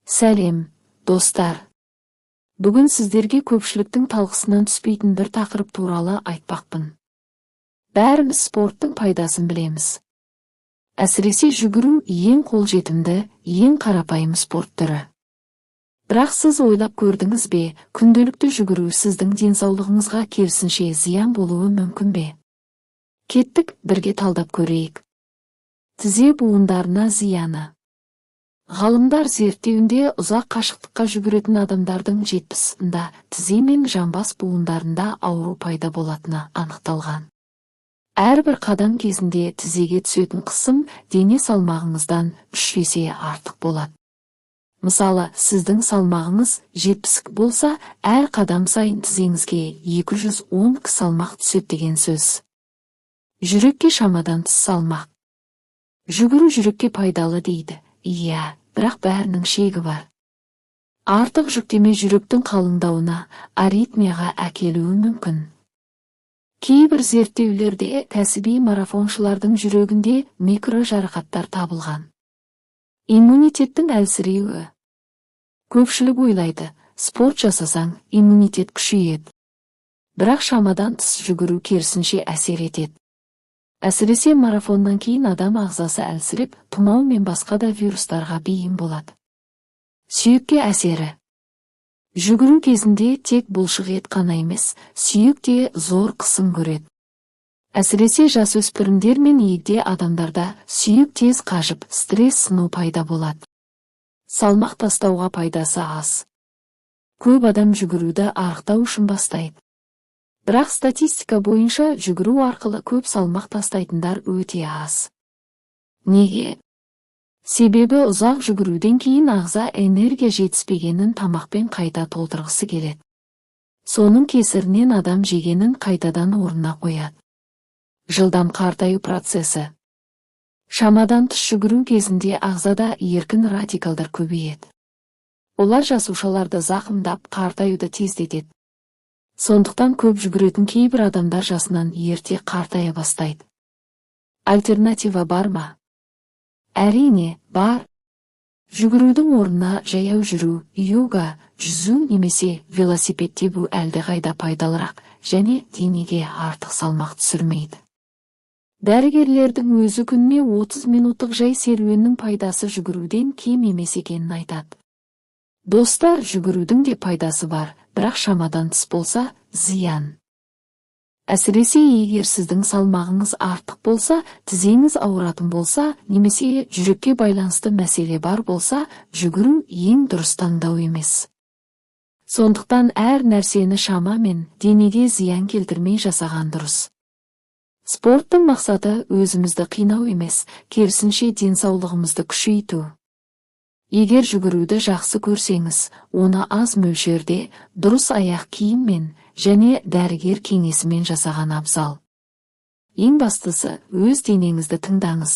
Сәлем, достар. Бүгін сіздерге көпшіліктің талқысынан түспейтін бір тақырып туралы айтпақпын. Бәріміз спорттың пайдасын білеміз. Әсіресе жүгіру ең қолжетімді, ең қарапайым спорт түрі. Бірақ сіз ойлап көрдіңіз бе, күнделікті жүгіру сіздің денсаулығыңызға керісінше зиян болуы мүмкін бе? Кеттік, бірге талдап көрейік. Тізе буындарына зияны. Ғалымдар зерттеуінде ұзақ қашықтыққа жүгіретін адамдардың 70%-ында тізе мен жамбас буындарында ауру пайда болатыны анықталған. Әрбір қадам кезінде тізеге түсетін қысым дене салмағыңыздан 3 есе артық болады. Мысалы, сіздің салмағыңыз 70 болса, әр қадам сайын тізеңізге 210 салмақ түседі деген сөз. Жүрекке шамадан тыс салмақ. Жүгіру жүрекке пайдалы дейді. Иә, бірақ бәрінің шегі бар. Артық жүктеме жүректің қалыңдауына, аритмияға әкелуі мүмкін. Кейбір зерттеулерде кәсіби марафоншылардың жүрегінде микро жарақаттар табылған. Иммунитеттің әлсіреуі. Көпшілік ойлайды, спорт жасасаң, иммунитет күшейеді. Бірақ шамадан тыс жүгіру керісінше әсер етеді. Әсіресе марафоннан кейін адам ағзасы әлсіреп, тұмау мен басқа да вирустарға бейім болады. Сүйекке әсері. Жүгіру кезінде тек бұлшық ет қана емес, сүйек те зор қысым көреді. Әсіресе жасөспірімдер мен егде адамдарда сүйек тез қажып, стресс сыну пайда болады. Салмақ тастауға пайдасы аз. Көп адам жүгіруді арықтау үшін бастайды. Бірақ статистика бойынша жүгіру арқылы көп салмақ тастайтындар өте аз. Неге? Себебі ұзақ жүгіруден кейін ағза энергия жетіспегенін тамақпен қайта толтырғысы келеді. Соның кесірінен адам жегенін қайтадан орнына қояды. Жылдам қартаю процесі. Шамадан тыс жүгіру кезінде ағзада еркін радикалдар көбейеді. Олар жасушаларды зақымдап, қартаюды тездетеді. Сондықтан көп жүгіретін кейбір адамдар жасынан ерте қартая бастайды. Альтернатива бар ма? Әрине, бар. Жүгірудің орнына жаяу жүру, йога, жүзу немесе велосипед тебу әлдеқайда пайдалырақ және денеге артық салмақ түсірмейді. Дәрігерлердің өзі күніне 30 минуттық жай серуеннің пайдасы жүгіруден кем емес екенін айтады. Достар, жүгірудің де пайдасы бар, бірақ шамадан тыс болса, зиян. Әсіресе егер сіздің салмағыңыз артық болса, тізеңіз ауыратын болса, немесе жүрекке байланысты мәселе бар болса, жүгіру ең дұрыс таңдау емес. Сондықтан әр нәрсені шамамен, денеге зиян келтірмей жасаған дұрыс. Спорттың мақсаты өзімізді қинау емес, керісінше денсаулығымызды күшейту. Егер жүгіруді жақсы көрсеңіз, оны аз мөлшерде, дұрыс аяқ киіммен және дәрігер кеңесімен жасаған абзал. Ең бастысы, өз денеңізді тыңдаңыз,